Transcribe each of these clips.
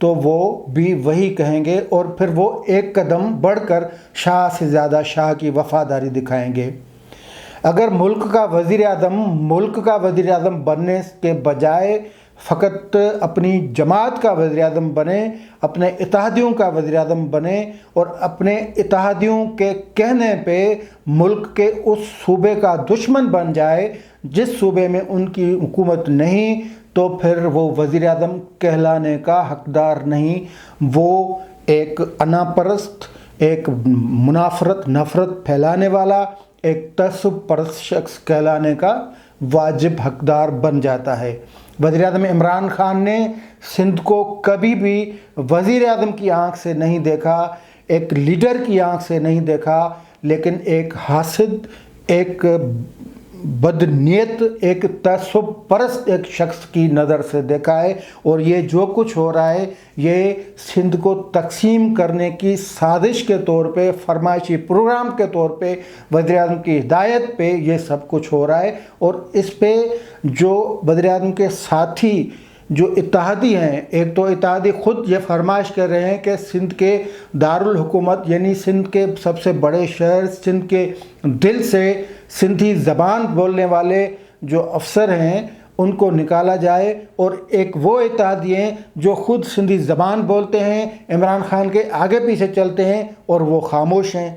تو وہ بھی وہی کہیں گے اور پھر وہ ایک قدم بڑھ کر شاہ سے زیادہ شاہ کی وفاداری دکھائیں گے۔ اگر ملک کا وزیر اعظم بننے کے بجائے فقط اپنی جماعت کا وزیر اعظم بنے، اپنے اتحادیوں کا وزیر اعظم بنے اور اپنے اتحادیوں کے کہنے پہ ملک کے اس صوبے کا دشمن بن جائے جس صوبے میں ان کی حکومت نہیں، تو پھر وہ وزیر اعظم کہلانے کا حقدار نہیں، وہ ایک انا پرست، ایک نفرت پھیلانے والا، ایک تعصب پرست شخص کہلانے کا واجب حقدار بن جاتا ہے۔ وزیر اعظم عمران خان نے سندھ کو کبھی بھی وزیر اعظم کی آنکھ سے نہیں دیکھا، ایک لیڈر کی آنکھ سے نہیں دیکھا، لیکن ایک حاسد، ایک بدنیت، ایک تعصب پرست ایک شخص کی نظر سے دیکھا ہے۔ اور یہ جو کچھ ہو رہا ہے یہ سندھ کو تقسیم کرنے کی سازش کے طور پہ، فرمائشی پروگرام کے طور پہ، وزیر اعظم کی ہدایت پہ یہ سب کچھ ہو رہا ہے۔ اور اس پہ جو وزیر اعظم کے ساتھی جو اتحادی ہیں، ایک تو اتحادی خود یہ فرمائش کر رہے ہیں کہ سندھ کے دارالحکومت یعنی سندھ کے سب سے بڑے شہر، سندھ کے دل سے سندھی زبان بولنے والے جو افسر ہیں ان کو نکالا جائے، اور ایک وہ اتحادی ہیں جو خود سندھی زبان بولتے ہیں، عمران خان کے آگے پیچھے چلتے ہیں اور وہ خاموش ہیں۔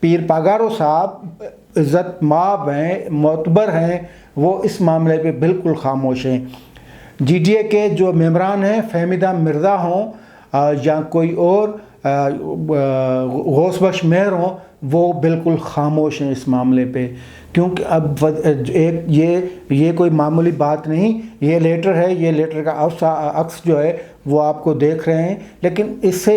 پیر پاگارو صاحب عزت مآب ہیں، معتبر ہیں، وہ اس معاملے پہ بالکل خاموش ہیں۔ جی ڈی اے کے جو ممبران ہیں، فہمیدہ مرزا ہوں یا کوئی اور غوث بخش مہر ہوں، وہ بالکل خاموش ہیں اس معاملے پہ، کیونکہ اب یہ کوئی معمولی بات نہیں، یہ لیٹر ہے، یہ لیٹر کا عکس جو ہے وہ آپ کو دیکھ رہے ہیں۔ لیکن اس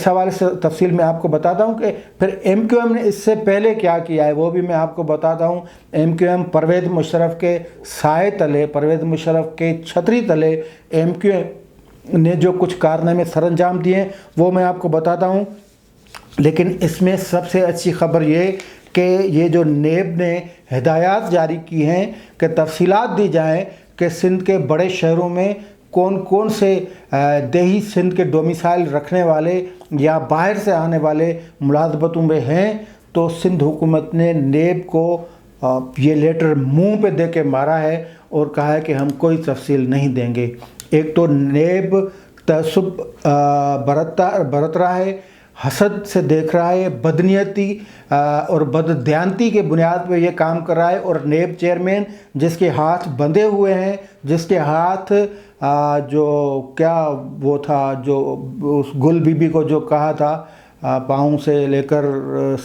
حوالے سے تفصیل میں آپ کو بتاتا ہوں کہ پھر ایم کیو ایم نے اس سے پہلے کیا کیا ہے، وہ بھی میں آپ کو بتاتا ہوں۔ ایم کیو ایم پرویز مشرف کے سائے تلے، پرویز مشرف کے چھتری تلے ایم کیو ایم نے جو کچھ کارنامے سر انجام دیے ہیں وہ میں آپ کو بتاتا ہوں۔ لیکن اس میں سب سے اچھی خبر یہ کہ یہ جو نیب نے ہدایات جاری کی ہیں کہ تفصیلات دی جائیں کہ سندھ کے بڑے شہروں میں کون کون سے دیہی سندھ کے ڈومیسائل رکھنے والے یا باہر سے آنے والے ملازمتوں میں ہیں، تو سندھ حکومت نے نیب کو یہ لیٹر منہ پہ دے کے مارا ہے اور کہا ہے کہ ہم کوئی تفصیل نہیں دیں گے۔ ایک تو نیب تعصب برت رہا ہے، حسد سے دیکھ رہا ہے، بدنیتی اور بددیانتی کے بنیاد پہ یہ کام کر رہا ہے، اور نیب چیئرمین جس کے ہاتھ بندھے ہوئے ہیں، جس کے ہاتھ جو کیا وہ تھا جو اس گل بی بی کو جو کہا تھا پاؤں سے لے کر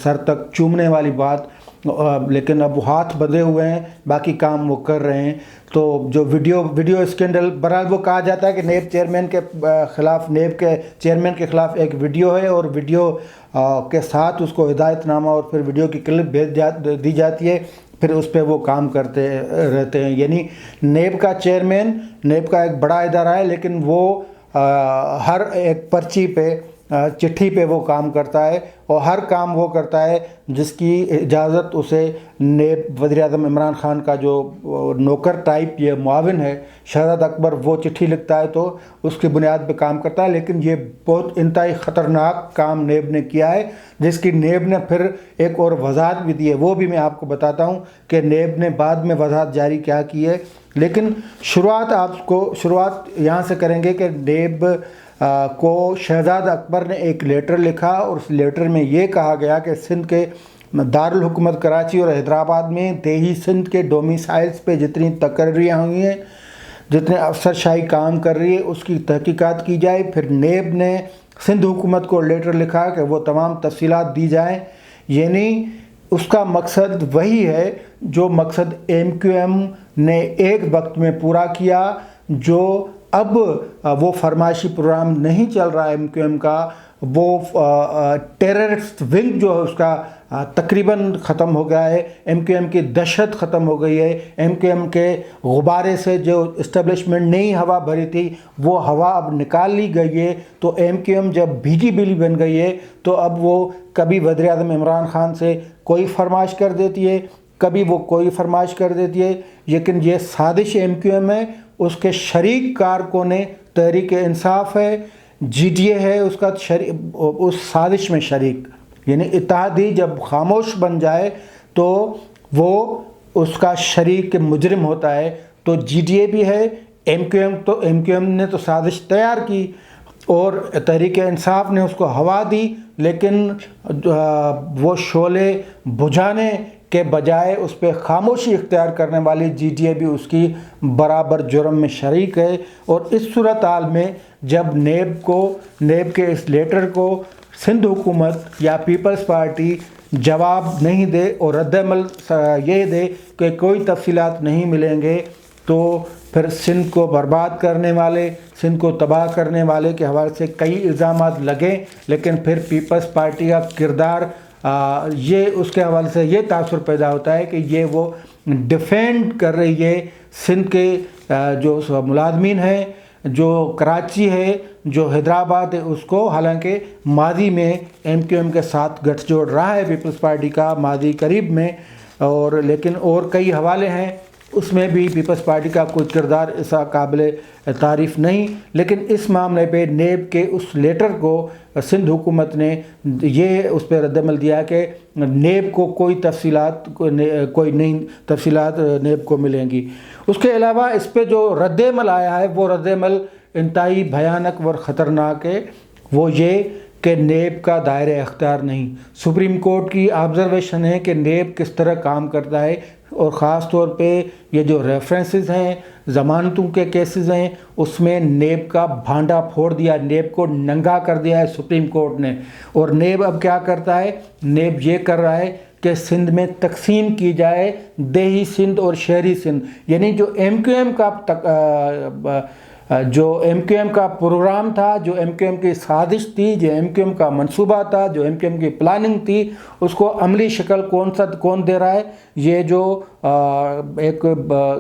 سر تک چومنے والی بات، لیکن اب وہ ہاتھ بندھے ہوئے ہیں، باقی کام وہ کر رہے ہیں۔ تو جو ویڈیو اسکینڈل، بہرحال وہ کہا جاتا ہے کہ نیب چیئرمین کے چیئرمین کے خلاف ایک ویڈیو ہے، اور ویڈیو کے ساتھ اس کو ہدایت نامہ اور پھر ویڈیو کی کلپ دی جاتی ہے، پھر اس پہ وہ کام کرتے رہتے ہیں۔ یعنی نیب کا چیئرمین، نیب کا ایک بڑا ادارہ ہے، لیکن وہ ہر ایک پرچی پہ، چٹھی پہ وہ کام کرتا ہے، اور ہر کام وہ کرتا ہے جس کی اجازت اسے نیب وزیر اعظم عمران خان کا جو نوکر ٹائپ یہ معاون ہے شہزاد اکبر، وہ چٹھی لکھتا ہے تو اس کی بنیاد پہ کام کرتا ہے۔ لیکن یہ بہت انتہائی خطرناک کام نیب نے کیا ہے، جس کی نیب نے پھر ایک اور وضاحت بھی دی ہے، وہ بھی میں آپ کو بتاتا ہوں کہ نیب نے بعد میں وضاحت جاری کیا کی ہے۔ لیکن شروعات یہاں سے کریں گے کہ نیب کو شہزاد اکبر نے ایک لیٹر لکھا، اور اس لیٹر میں یہ کہا گیا کہ سندھ کے دارالحکومت کراچی اور حیدرآباد میں دیہی سندھ کے ڈومیسائلز پہ جتنی تقرریاں ہوئی ہیں، جتنے افسر شاہی کام کر رہی ہے، اس کی تحقیقات کی جائے۔ پھر نیب نے سندھ حکومت کو لیٹر لکھا کہ وہ تمام تفصیلات دی جائیں۔ یعنی اس کا مقصد وہی ہے جو مقصد ایم کیو ایم نے ایک وقت میں پورا کیا، جو اب وہ فرمائشی پروگرام نہیں چل رہا ہے ایم کیو ایم کا، وہ ٹیررسٹ ونگ جو ہے اس کا تقریباً ختم ہو گیا ہے، ایم کیو ایم کی دہشت ختم ہو گئی ہے، ایم کیو ایم کے غبارے سے جو اسٹیبلشمنٹ نئی ہوا بھری تھی وہ ہوا اب نکال لی گئی ہے۔ تو ایم کیو ایم جب بھیگی بلی بن گئی ہے تو اب وہ کبھی وزیر اعظم عمران خان سے کوئی فرمائش کر دیتی ہے، کبھی وہ کوئی فرمائش کر دیتی ہے، لیکن یہ سازش ایم کیو ایم ہے، اس کے شریک کارکنوں نے تحریک انصاف ہے، جی ڈی اے ہے، اس کا اس سازش میں شریک، یعنی اتحادی جب خاموش بن جائے تو وہ اس کا شریک مجرم ہوتا ہے۔ تو جی ڈی اے بھی ہے، ایم کیو ایم نے تو سازش تیار کی اور تحریک انصاف نے اس کو ہوا دی، لیکن وہ شعلے بجھانے کے بجائے اس پہ خاموشی اختیار کرنے والی جی ڈی اے بھی اس کی برابر جرم میں شریک ہے۔ اور اس صورتحال میں جب نیب کے اس لیٹر کو سندھ حکومت یا پیپلز پارٹی جواب نہیں دے اور رد عمل یہ دے کہ کوئی تفصیلات نہیں ملیں گے، تو پھر سندھ کو برباد کرنے والے، سندھ کو تباہ کرنے والے کے حوالے سے کئی الزامات لگیں، لیکن پھر پیپلز پارٹی کا کردار یہ اس کے حوالے سے یہ تاثر پیدا ہوتا ہے کہ یہ وہ ڈیفینڈ کر رہی ہے سندھ کے جو ملازمین ہیں، جو کراچی ہے، جو حیدرآباد ہے اس کو، حالانکہ ماضی میں ایم کیو ایم کے ساتھ گٹھ جوڑ رہا ہے پیپلز پارٹی کا ماضی قریب میں، اور لیکن اور کئی حوالے ہیں اس میں بھی پیپلز پارٹی کا کوئی کردار ایسا قابل تعریف نہیں۔ لیکن اس معاملے پہ نیب کے اس لیٹر کو سندھ حکومت نے یہ اس پہ رد عمل دیا کہ نیب کو کوئی نئی تفصیلات نیب کو ملیں گی۔ اس کے علاوہ اس پہ جو رد عمل آیا ہے وہ رد عمل انتہائی بھیانک اور خطرناک ہے، وہ یہ کہ نیب کا دائرہ اختیار نہیں۔ سپریم کورٹ کی آبزرویشن ہے کہ نیب کس طرح کام کرتا ہے، اور خاص طور پہ یہ جو ریفرنسز ہیں، ضمانتوں کے کیسز ہیں، اس میں نیب کا بھانڈا پھوڑ دیا، نیب کو ننگا کر دیا ہے سپریم کورٹ نے۔ اور نیب اب کیا کرتا ہے؟ نیب یہ کر رہا ہے کہ سندھ میں تقسیم کی جائے، دیہی سندھ اور شہری سندھ، یعنی جو ایم کیو ایم کا پروگرام تھا، جو ایم کیو ایم کی سازش تھی، جو ایم کیو ایم کا منصوبہ تھا، جو ایم کیو ایم کی پلاننگ تھی، اس کو عملی شکل کون دے رہا ہے؟ یہ جو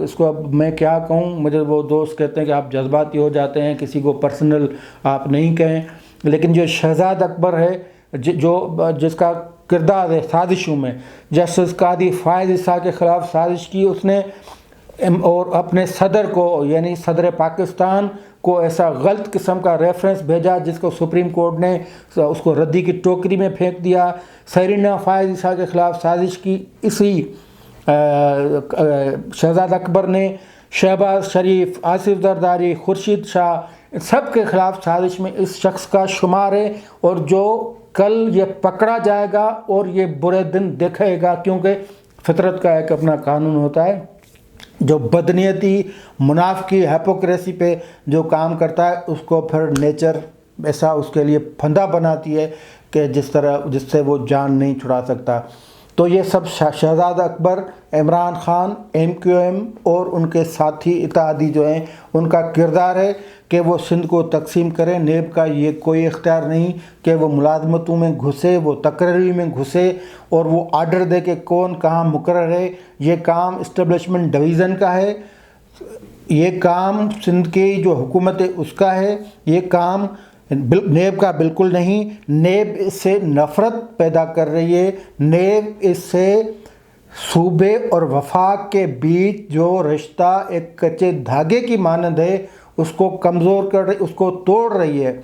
اس کو میں کیا کہوں، مجھے وہ دوست کہتے ہیں کہ آپ جذباتی ہو جاتے ہیں، کسی کو پرسنل آپ نہیں کہیں، لیکن جو شہزاد اکبر ہے، جس کا کردار ہے سازشوں میں، جسٹس قاضی فائز عیسیٰ کے خلاف سازش کی اس نے، اور اپنے صدر کو یعنی صدر پاکستان کو ایسا غلط قسم کا ریفرنس بھیجا جس کو سپریم کورٹ نے اس کو ردی کی ٹوکری میں پھینک دیا۔ سیرینہ فائز عیسیٰ کے خلاف سازش کی اسی شہزاد اکبر نے، شہباز شریف، آصف زرداری، خورشید شاہ، سب کے خلاف سازش میں اس شخص کا شمار ہے، اور جو کل یہ پکڑا جائے گا اور یہ برے دن دیکھے گا، کیونکہ فطرت کا ایک اپنا قانون ہوتا ہے، جو بدنیتی، منافقی، ہیپوکریسی پہ جو کام کرتا ہے اس کو پھر نیچر ایسا اس کے لیے پھندا بناتی ہے کہ جس سے وہ جان نہیں چھڑا سکتا۔ تو یہ سب شہزاد اکبر، عمران خان، ایم کیو ایم اور ان کے ساتھی اتحادی جو ہیں ان کا کردار ہے کہ وہ سندھ کو تقسیم کریں۔ نیب کا یہ کوئی اختیار نہیں کہ وہ ملازمتوں میں گھسے، وہ تقرری میں گھسے اور وہ آرڈر دے کہ کون کہاں مقرر ہے۔ یہ کام اسٹیبلشمنٹ ڈویژن کا ہے، یہ کام سندھ کی جو حکومت ہے اس کا ہے، یہ کام نیب کا بالکل نہیں۔ نیب اس سے نفرت پیدا کر رہی ہے، نیب اس سے صوبے اور وفاق کے بیچ جو رشتہ ایک کچے دھاگے کی مانند ہے اس کو کمزور کر رہی، اس کو توڑ رہی ہے۔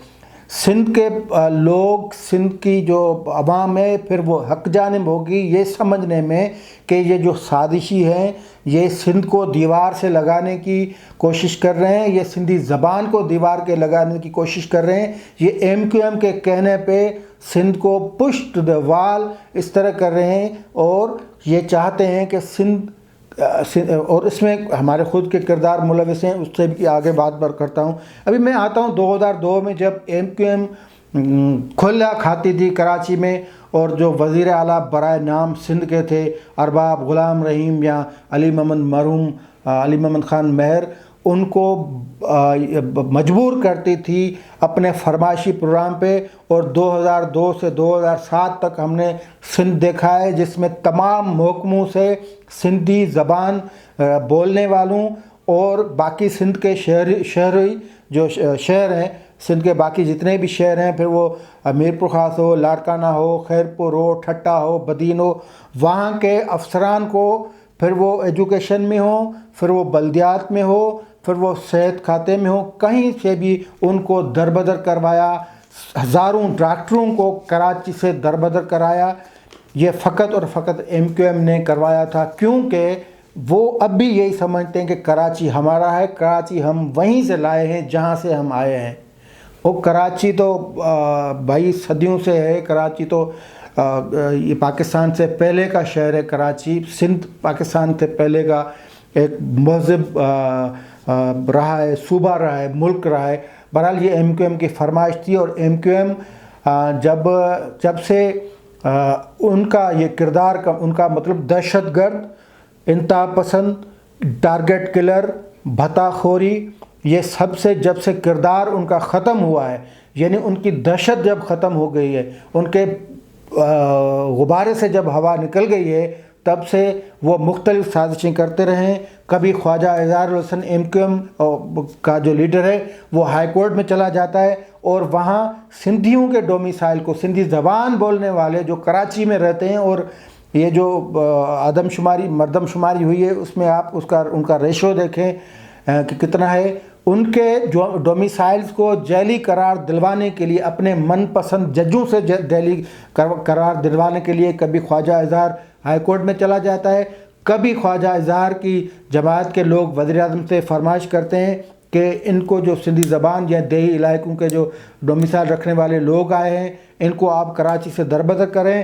سندھ کے لوگ، سندھ کی جو عوام ہے پھر وہ حق جانب ہوگی یہ سمجھنے میں کہ یہ جو سازشی ہیں یہ سندھ کو دیوار سے لگانے کی کوشش کر رہے ہیں، یہ سندھی زبان کو دیوار کے لگانے کی کوشش کر رہے ہیں، یہ ایم کیو ایم کے کہنے پہ سندھ کو پشت دی وال اس طرح کر رہے ہیں، اور یہ چاہتے ہیں کہ سندھ اور اس میں ہمارے خود کے کردار ملوث ہیں، اس سے بھی آگے بات کرتا ہوں۔ ابھی میں آتا ہوں 2002 میں جب ایم کیو ایم کھلا کھاتی تھی کراچی میں، اور جو وزیر اعلیٰ برائے نام سندھ کے تھے ارباب غلام رحیم یا مرحوم علی محمد خان مہر، ان کو مجبور کرتی تھی اپنے فرمائشی پروگرام پہ، اور 2002 سے 2007 تک ہم نے سندھ دیکھا ہے جس میں تمام محکموں سے سندھی زبان بولنے والوں اور باقی سندھ کے شہری جو شہر ہیں، سندھ کے باقی جتنے بھی شہر ہیں، پھر وہ میرپور خاص ہو، لاڑکانہ ہو، خیرپور ہو، ٹھٹا ہو، بدین ہو، وہاں کے افسران کو پھر وہ ایجوکیشن میں ہو، پھر وہ بلدیات میں ہو، پھر وہ صحت کھاتے میں ہوں، کہیں سے بھی ان کو دربدر کروایا، ہزاروں ڈاکٹروں کو کراچی سے دربدر کرایا۔ یہ فقط اور فقط ایم کیو ایم نے کروایا تھا، کیونکہ وہ اب بھی یہی سمجھتے ہیں کہ کراچی ہمارا ہے، کراچی ہم وہیں سے لائے ہیں جہاں سے ہم آئے ہیں۔ وہ کراچی تو بھائی صدیوں سے ہے، کراچی تو یہ پاکستان سے پہلے کا شہر ہے کراچی، سندھ پاکستان سے پہلے کا ایک مہذب رہا ہے، صوبہ رہا ہے، ملک رہا ہے۔ بہرحال یہ ایم کیو ایم کی فرمائش تھی، اور ایم کیو ایم جب سے ان کا یہ کردار کا، ان کا مطلب دہشت گرد، انتہا پسند، ٹارگٹ کلر، بھتا خوری، یہ سب سے جب سے کردار ان کا ختم ہوا ہے، یعنی ان کی دہشت جب ختم ہو گئی ہے، ان کے غبارے سے جب ہوا نکل گئی ہے، تب سے وہ مختلف سازشیں کرتے رہے۔ کبھی خواجہ اظہار الحسن ایم کیو ایم کا جو لیڈر ہے وہ ہائی کورٹ میں چلا جاتا ہے، اور وہاں سندھیوں کے ڈومیسائل کو، سندھی زبان بولنے والے جو کراچی میں رہتے ہیں، اور یہ جو مردم شماری ہوئی ہے، اس میں آپ ان کا ریشو دیکھیں کہ کتنا ہے۔ ان کے جو ڈومیسائلز کو جیلی قرار دلوانے کے لیے، اپنے من پسند ججوں سے جیلی قرار دلوانے کے لیے کبھی خواجہ اظہار ہائی کورٹ میں چلا جاتا ہے، کبھی خواجہ اظہار کی جماعت کے لوگ وزیر اعظم سے فرمائش کرتے ہیں کہ ان کو جو سندھی زبان یا دیہی علاقوں کے جو ڈومیسائل رکھنے والے لوگ آئے ہیں، ان کو آپ کراچی سے دربدر کریں۔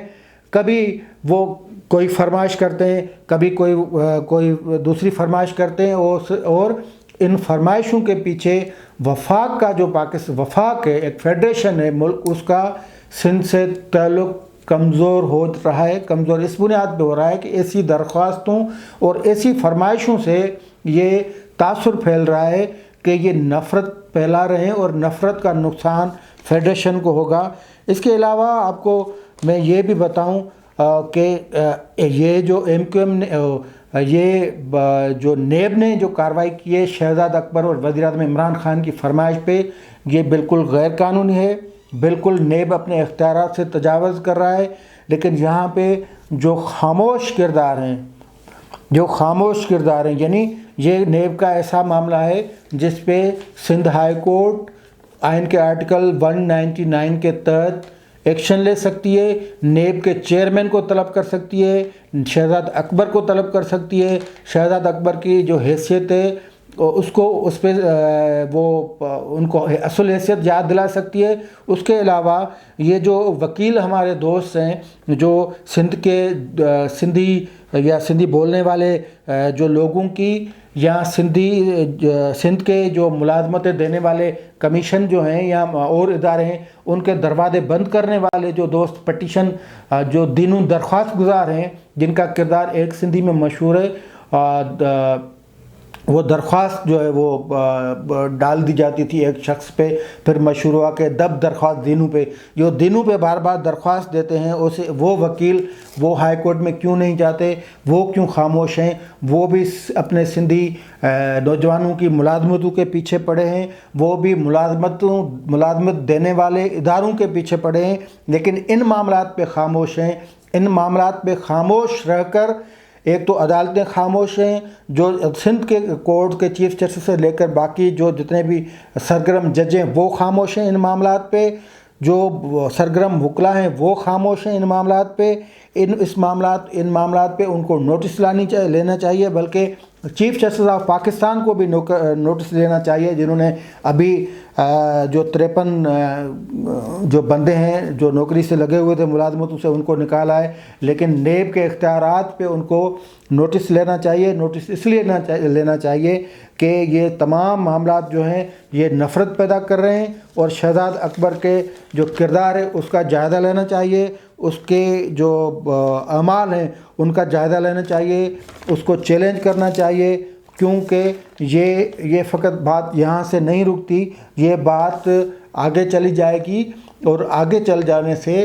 کبھی وہ کوئی فرمائش کرتے ہیں، کبھی کوئی دوسری فرمائش کرتے ہیں، اور ان فرمائشوں کے پیچھے وفاق کا جو وفاق ہے، ایک فیڈریشن ہے ملک، اس کا سندھ سے تعلق کمزور ہو رہا ہے۔ کمزور اس بنیاد پہ ہو رہا ہے کہ ایسی درخواستوں اور ایسی فرمائشوں سے یہ تاثر پھیل رہا ہے کہ یہ نفرت پھیلا رہے ہیں، اور نفرت کا نقصان فیڈریشن کو ہوگا۔ اس کے علاوہ آپ کو میں یہ بھی بتاؤں کہ یہ جو ایم کیو ایم نے، یہ جو نیب نے جو کارروائی کی ہے شہزاد اکبر اور وزیر اعظم عمران خان کی فرمائش پہ، یہ بالکل غیر قانونی ہے، بالکل نیب اپنے اختیارات سے تجاوز کر رہا ہے۔ لیکن یہاں پہ جو خاموش کردار ہیں، یعنی یہ نیب کا ایسا معاملہ ہے جس پہ سندھ ہائی کورٹ آئین کے آرٹیکل 199 کے تحت ایکشن لے سکتی ہے، نیب کے چیئرمین کو طلب کر سکتی ہے، شہزاد اکبر کو طلب کر سکتی ہے، شہزاد اکبر کی جو حیثیت ہے اس پہ وہ ان کو اصل حیثیت یاد دلا سکتی ہے۔ اس کے علاوہ یہ جو وکیل ہمارے دوست ہیں جو سندھی بولنے والے جو لوگوں کی، یا سندھ کے جو ملازمتیں دینے والے کمیشن جو ہیں یا اور ادارے ہیں، ان کے دروازے بند کرنے والے جو دوست پٹیشن جو دینوں درخواست گزار ہیں، جن کا کردار ایک سندھی میں مشہور ہے، وہ درخواست جو ہے وہ ڈال دی جاتی تھی ایک شخص پہ، پھر مشہور ہوا کہ درخواست دینوں پہ، جو دینوں پہ بار بار درخواست دیتے ہیں، وہ وکیل وہ ہائی کورٹ میں کیوں نہیں جاتے، وہ کیوں خاموش ہیں؟ وہ بھی اپنے سندھی نوجوانوں کی ملازمتوں کے پیچھے پڑے ہیں، وہ بھی ملازمت دینے والے اداروں کے پیچھے پڑے ہیں، لیکن ان معاملات پہ خاموش ہیں۔ ان معاملات پہ خاموش رہ کر ایک تو عدالتیں خاموش ہیں، جو سندھ کے کورٹ کے چیف جسٹس سے لے کر باقی جو جتنے بھی سرگرم جج ہیں وہ خاموش ہیں ان معاملات پہ، جو سرگرم وکلا ہیں وہ خاموش ہیں ان معاملات پہ۔ ان معاملات پہ ان کو نوٹس لینا چاہیے، بلکہ چیف جسٹس آف پاکستان کو بھی نوٹس لینا چاہیے، جنہوں نے ابھی جو 53 جو بندے ہیں جو نوکری سے لگے ہوئے تھے ملازمتوں سے، ان کو نکالا ہے، لیکن نیب کے اختیارات پہ ان کو نوٹس لینا چاہیے۔ نوٹس اس لیے لینا چاہیے کہ یہ تمام معاملات جو ہیں یہ نفرت پیدا کر رہے ہیں، اور شہزاد اکبر کے جو کردار ہے اس کا جائزہ لینا چاہیے، اس کے جو اعمال ہیں ان کا جائزہ لینا چاہیے، اس کو چیلنج کرنا چاہیے، کیونکہ یہ فقط بات یہاں سے نہیں رکتی، یہ بات آگے چلی جائے گی، اور آگے چل جانے سے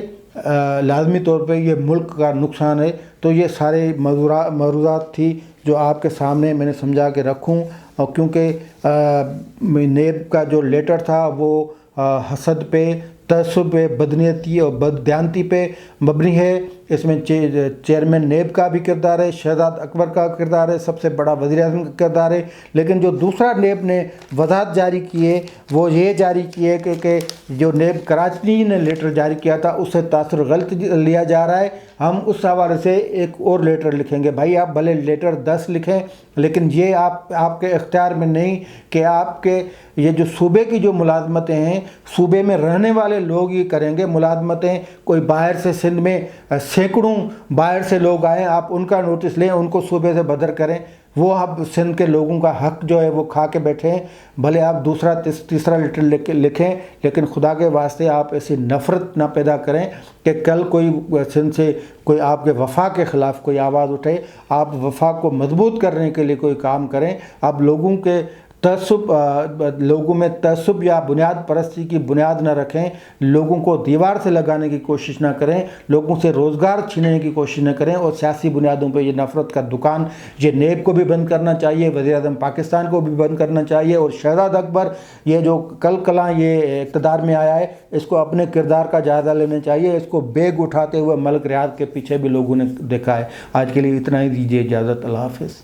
لازمی طور پہ یہ ملک کا نقصان ہے۔ تو یہ سارے موضوعات تھی جو آپ کے سامنے میں نے سمجھا کے رکھوں، اور کیونکہ نیب کا جو لیٹر تھا وہ حسد پہ، تعصب پہ، بدنیتی اور بددیانتی پہ مبنی ہے، اس میں چیئرمین نیب کا بھی کردار ہے، شہزاد اکبر کا کردار ہے، سب سے بڑا وزیر اعظم کا کردار ہے۔ لیکن جو دوسرا نیب نے وضاحت جاری کی ہے وہ یہ جاری کی ہے کہ جو نیب کراچی نے لیٹر جاری کیا تھا اس سے تاثر غلط لیا جا رہا ہے، ہم اس حوالے سے ایک اور لیٹر لکھیں گے۔ بھائی آپ بھلے لیٹر 10 لکھیں لیکن یہ آپ کے اختیار میں نہیں کہ آپ کے یہ جو صوبے کی جو ملازمتیں ہیں، صوبے میں رہنے والے لوگ یہ کریں گے ملازمتیں۔ کوئی باہر سے سندھ میں سینکڑوں باہر سے لوگ آئیں، آپ ان کا نوٹس لیں، ان کو صوبے سے بدر کریں، وہ اب سندھ کے لوگوں کا حق جو ہے وہ کھا کے بیٹھے ہیں۔ بھلے آپ دوسرا تیسرا لیٹر لکھیں لیکن خدا کے واسطے آپ ایسی نفرت نہ پیدا کریں کہ کل کوئی سندھ سے کوئی آپ کے وفا کے خلاف کوئی آواز اٹھے۔ آپ وفا کو مضبوط کرنے کے لیے کوئی کام کریں۔ آپ لوگوں میں تعصب یا بنیاد پرستی کی بنیاد نہ رکھیں، لوگوں کو دیوار سے لگانے کی کوشش نہ کریں، لوگوں سے روزگار چھیننے کی کوشش نہ کریں، اور سیاسی بنیادوں پہ یہ نفرت کا دکان یہ نیب کو بھی بند کرنا چاہیے، وزیر اعظم پاکستان کو بھی بند کرنا چاہیے، اور شہزاد اکبر یہ جو کل کلاں یہ اقتدار میں آیا ہے اس کو اپنے کردار کا جائزہ لینا چاہیے۔ اس کو بیگ اٹھاتے ہوئے ملک ریاض کے پیچھے بھی لوگوں نے دیکھا ہے۔ آج کے لیے اتنا ہی، دیجیے اجازت، اللہ حافظ۔